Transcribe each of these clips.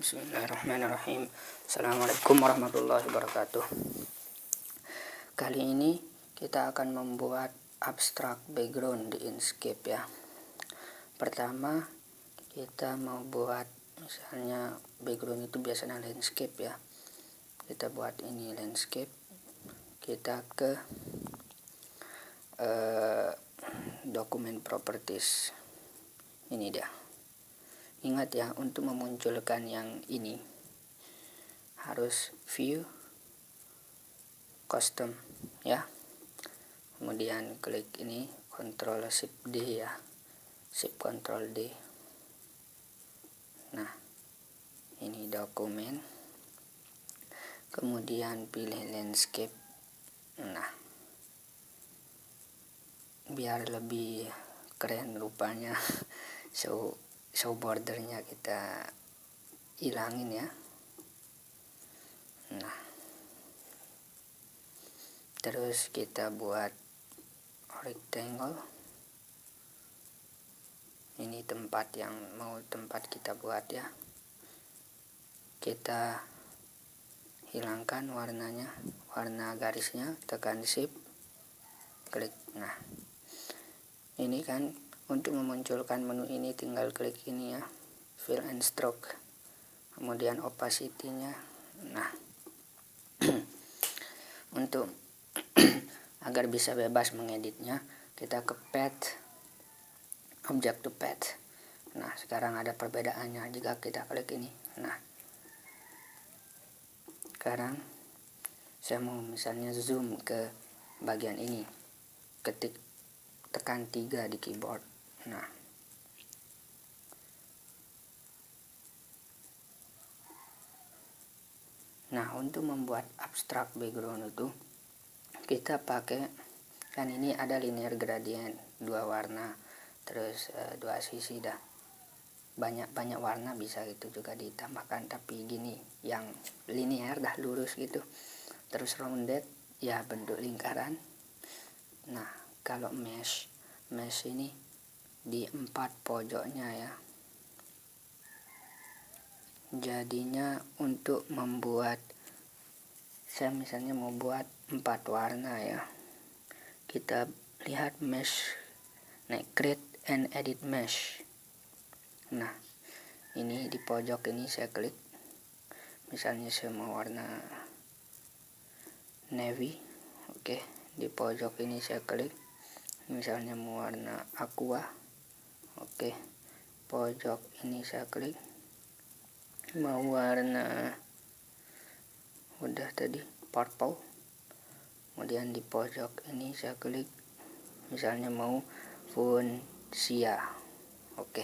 Bismillahirrahmanirrahim. Assalamualaikum warahmatullahi wabarakatuh. Kali ini kita akan membuat abstrak background di Inkscape ya. Pertama kita mau buat misalnya background itu biasanya landscape ya. Kita buat ini landscape. Kita ke dokumen properties. Ini dia. Ingat ya, untuk memunculkan yang ini harus view custom ya. Kemudian klik ini Ctrl Shift D ya. Shift Ctrl D. Nah, ini dokumen. Kemudian pilih landscape. Nah, biar lebih keren rupanya show bordernya kita hilangin ya. Nah, terus kita buat rectangle. Ini tempat yang kita buat ya. Kita hilangkan warnanya, warna garisnya, tekan shift, klik. Nah, ini kan untuk memunculkan menu ini tinggal klik ini ya, fill and stroke, kemudian opacity-nya. Nah, untuk agar bisa bebas mengeditnya, kita ke path, object to path. Nah, sekarang ada perbedaannya jika kita klik ini. Nah, sekarang saya mau misalnya zoom ke bagian ini, tekan 3 di keyboard. Nah, untuk membuat abstrak background itu kita pakai, kan ini ada linear gradient, 2 warna, terus 2 sisi dah. Banyak warna bisa gitu juga ditambahkan, tapi gini yang linear dah lurus gitu. Terus rounded ya, bentuk lingkaran. Nah, kalau mesh ini di 4 pojoknya ya. Jadinya untuk membuat, saya misalnya mau buat 4 warna ya, kita lihat mesh, nah create and edit mesh. Nah, ini di pojok ini saya klik, misalnya saya mau warna navy. Oke, di pojok ini saya klik, misalnya mau warna aqua. Oke, pojok ini saya klik, mau warna udah tadi purple. Kemudian di pojok ini saya klik, misalnya mau fuchsia. Oke,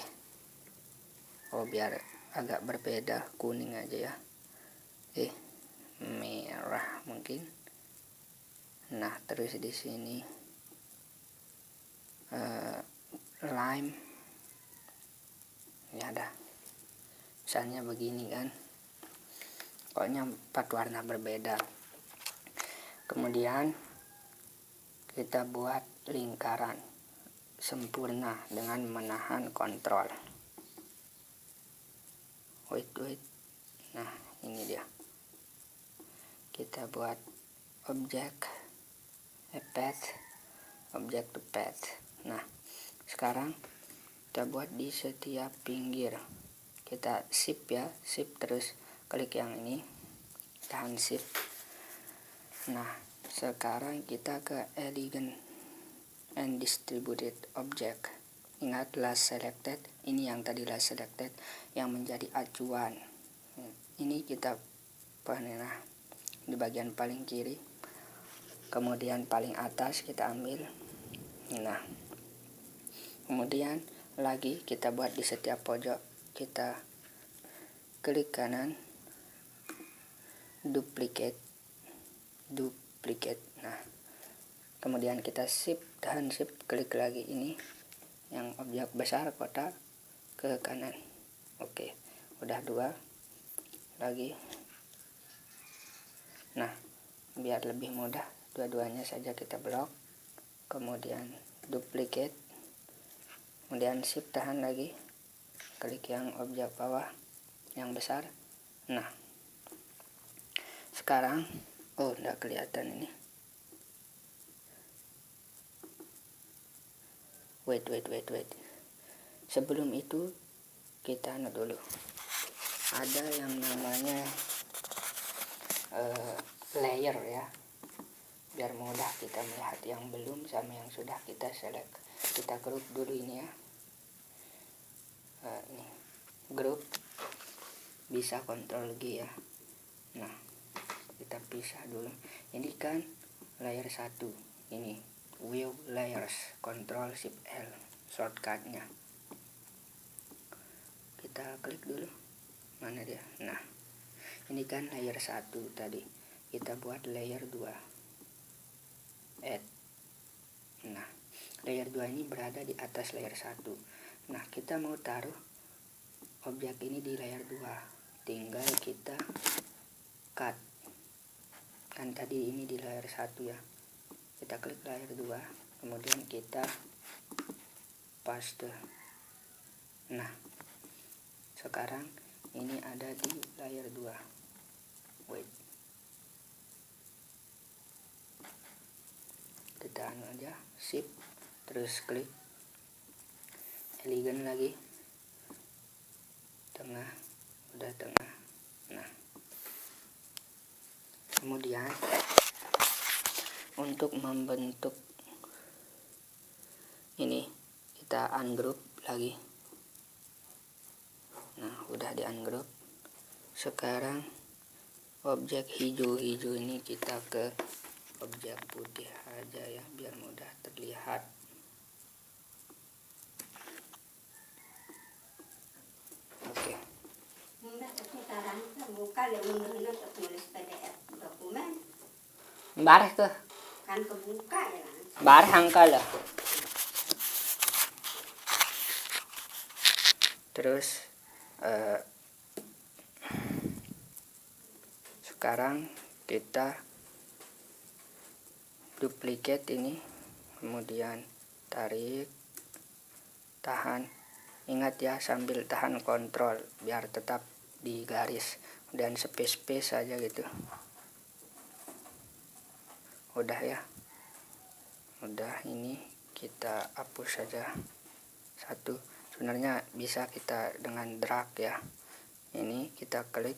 oh biar agak berbeda, kuning aja ya, merah mungkin. Nah, terus di sini lime ya, ada misalnya begini kan, pokoknya 4 warna berbeda. Kemudian kita buat lingkaran sempurna dengan menahan kontrol. Wait. Nah, ini dia. Kita buat object path, object to path. Nah, sekarang kita buat di setiap pinggir. Kita shift ya, shift terus klik yang ini, tahan shift. Nah, sekarang kita ke elegant and distributed object. Ingat last selected, ini yang tadi last selected yang menjadi acuan. Ini kita nah, di bagian paling kiri, kemudian paling atas kita ambil. Nah, kemudian lagi kita buat di setiap pojok, kita klik kanan, duplicate. Nah, kemudian kita shift, tahan shift, klik lagi ini yang objek besar kotak ke kanan. Oke, udah 2 lagi. Nah, biar lebih mudah, dua-duanya saja kita blok, kemudian duplicate, kemudian shift, tahan lagi, klik yang objek bawah yang besar, Nah, sekarang enggak kelihatan ini. Wait. Sebelum itu kita dulu. Ada yang namanya layer ya. Biar mudah kita melihat yang belum sama yang sudah kita select. Kita grup dulu ini ya. Ini grup, bisa Ctrl G ya. Nah, kita pisah dulu. Ini kan layer 1. Ini view layers, Ctrl Shift L shortcutnya. Kita klik dulu. Mana dia? Nah, ini kan layer 1 tadi. Kita buat layer 2. Add. Nah, layer 2 ini berada di atas layer 1. Nah, kita mau taruh objek ini di layer 2. Tinggal kita cut. Kan tadi ini di layer 1 ya. Kita klik layer 2, kemudian kita paste. Nah, sekarang ini ada di layer 2. Wait. Kita aja shift terus klik elegant lagi, tengah, udah tengah. Nah, kemudian untuk membentuk ini kita ungroup lagi. Nah, udah di ungroup. Sekarang objek hijau-hijau ini kita ke objek putih aja ya, biar mudah terlihat. Oke. Bareh ke? Kan kebuka ya. Bareh angka lah. Terus sekarang kita duplicate ini, kemudian tarik, tahan. Ingat ya, sambil tahan kontrol biar tetap di garis, dan space saja gitu. Udah ya. Udah, ini kita hapus saja satu. Sebenarnya bisa kita dengan drag ya. Ini kita klik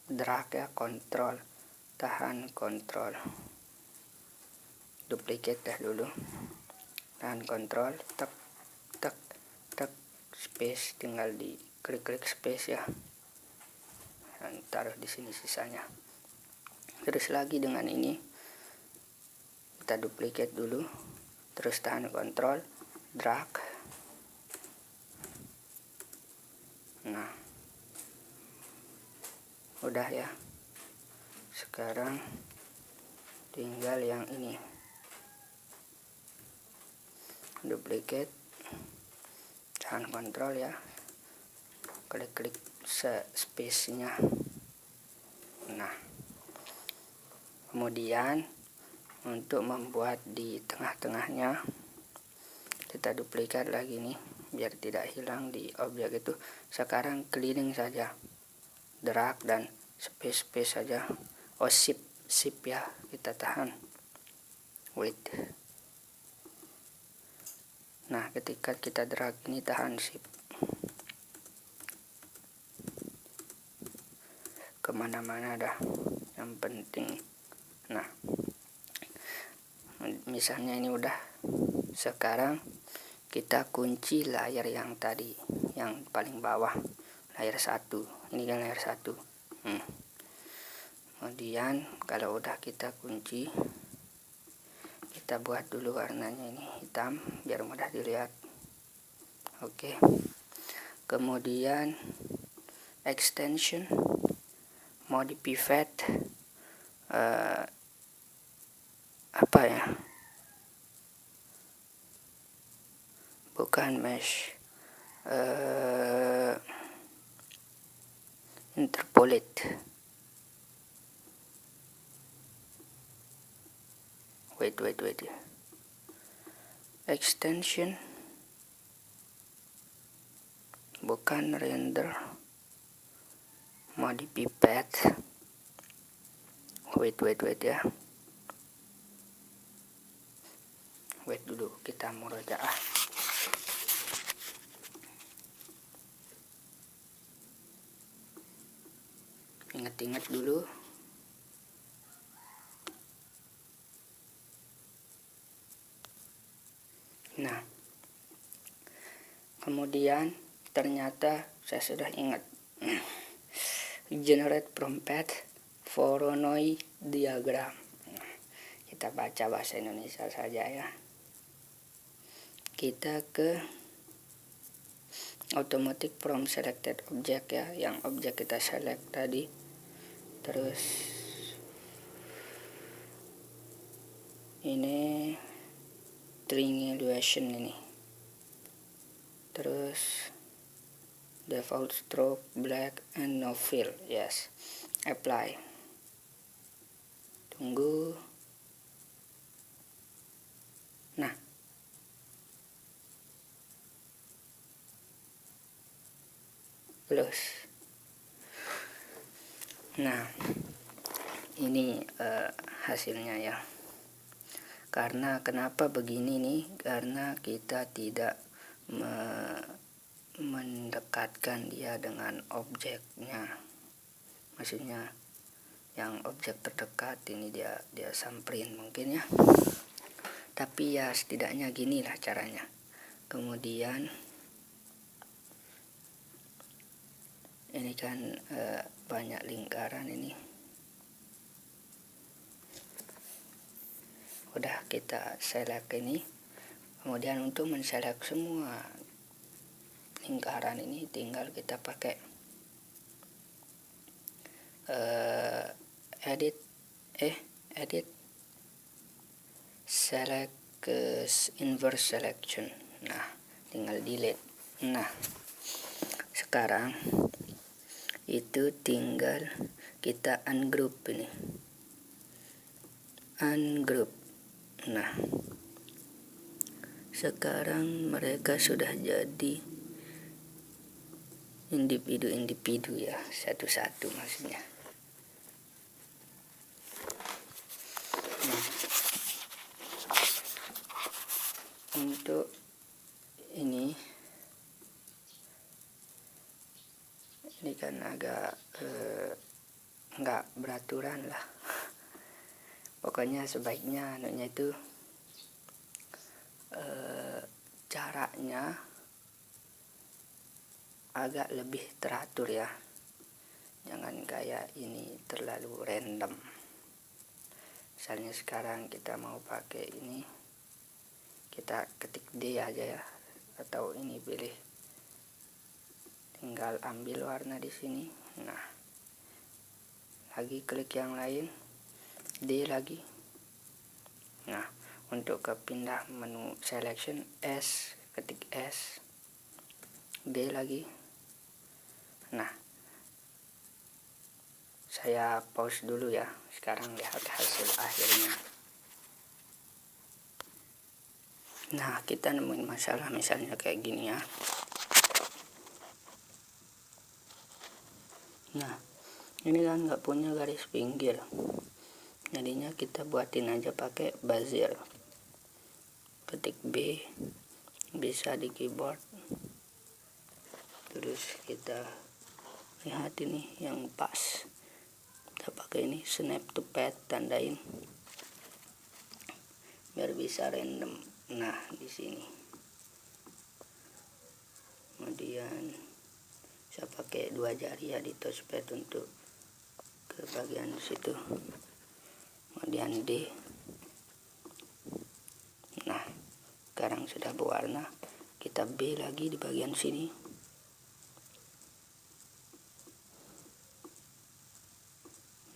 drag ya, kontrol, tahan kontrol, duplicate dah dulu, tahan kontrol, tek, space, tinggal di klik space ya, dan taruh di sini sisanya. Terus lagi dengan ini kita duplicate dulu, terus tahan kontrol, drag. Nah, udah ya. Sekarang tinggal yang ini, duplicate, tahan kontrol ya, klik space-nya. Nah, kemudian untuk membuat di tengah-tengahnya kita duplikat lagi nih, biar tidak hilang di objek itu. Sekarang keliling saja, drag dan space saja. Shift ya, kita tahan. Wait. Nah, ketika kita drag ini tahan shift, kemana-mana dah, yang penting. Nah, misalnya ini udah. Sekarang kita kunci layar yang tadi, yang paling bawah, layar 1. Ini kan layar 1. Kemudian kalau udah kita kunci, kita buat dulu warnanya ini hitam biar mudah dilihat. Oke. Kemudian extension, mode pivot, apa ya, bukan mesh, interpolate. Wait. Extension, bukan render, mau dipipet. Wait ya. Wait dulu, kita murojaah. Ingat-ingat dulu. Nah, kemudian ternyata saya sudah ingat. Generate from path Voronoi diagram. Kita baca bahasa Indonesia saja ya. Kita ke automatic from selected object ya, yang objek kita select tadi. Terus ini triangulation ini. Terus default stroke black and no fill. Yes. Apply. Tunggu. Nah. Plus. Nah. Ini hasilnya ya. Karena kenapa begini nih? Karena kita tidak mendekatkan dia dengan objeknya. Maksudnya yang objek terdekat ini dia samperin mungkin ya. Tapi ya setidaknya gini lah caranya. Kemudian ini kan banyak lingkaran ini. Udah kita select ini. Kemudian untuk menselect semua lingkaran ini tinggal kita pakai edit select inverse selection. Nah, tinggal delete. Nah, sekarang itu tinggal kita ungroup ini. Ungroup. Nah, sekarang mereka sudah jadi individu-individu ya, satu-satu maksudnya. Nah, untuk ini kan agak nggak beraturan lah. Pokoknya sebaiknya anunya itu caranya agak lebih teratur ya. Jangan kayak ini terlalu random. Misalnya sekarang kita mau pakai ini, kita ketik D aja ya, atau ini pilih, tinggal ambil warna di sini. Nah, lagi klik yang lain, D lagi. Nah, untuk kepindah menu selection S, ketik S, D lagi. Nah, saya pause dulu ya. Sekarang lihat hasil akhirnya. Nah, kita nemuin masalah misalnya kayak gini ya. Nah, ini kan nggak punya garis pinggir. Jadinya kita buatin aja pakai bezier. Ketik B, bisa di keyboard. Terus kita lihat ini yang pas. Kita pakai ini snap to path, tandain biar bisa random. Nah, di sini. Kemudian saya pakai 2 jari ya di touchpad untuk ke bagian situ. Kemudian D. Nah, sekarang sudah berwarna. Kita B lagi di bagian sini.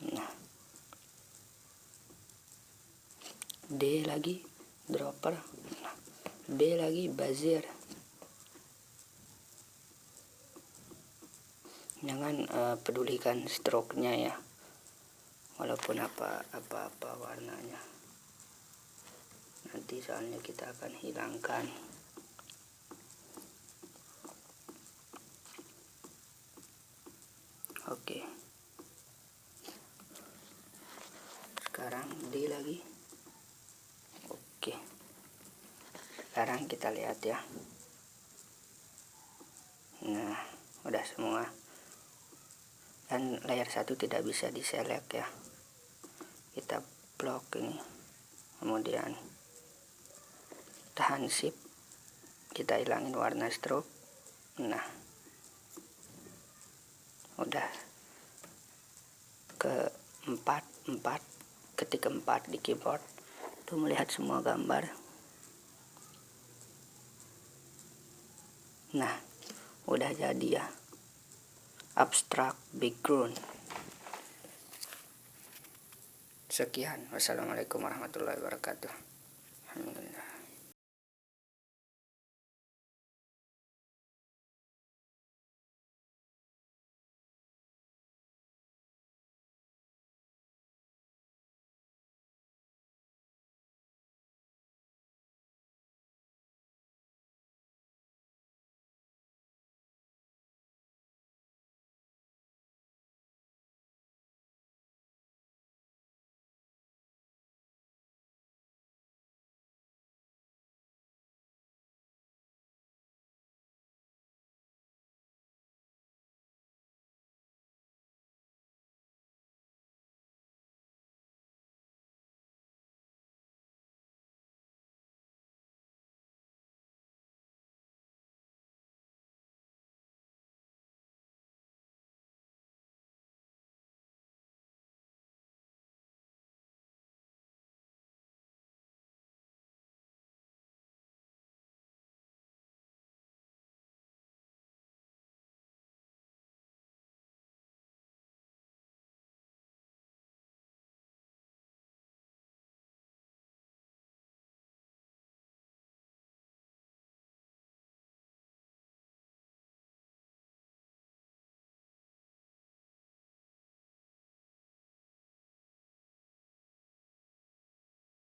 Nah, D lagi dropper. Nah, B lagi bezier. Jangan pedulikan stroke-nya ya, walaupun apa warnanya. Nanti soalnya kita akan hilangkan. Oke. sekarang D lagi. Oke, sekarang kita lihat ya. Nah, udah semua. Dan layer 1 tidak bisa diselect ya. Kita blok ini, kemudian tahan shift, kita hilangin warna stroke. Nah, udah ke 4 ketik 4 di keyboard tuh melihat semua gambar. Nah, udah jadi ya, abstract background. Sekian, wassalamualaikum warahmatullahi wabarakatuh. Alhamdulillah.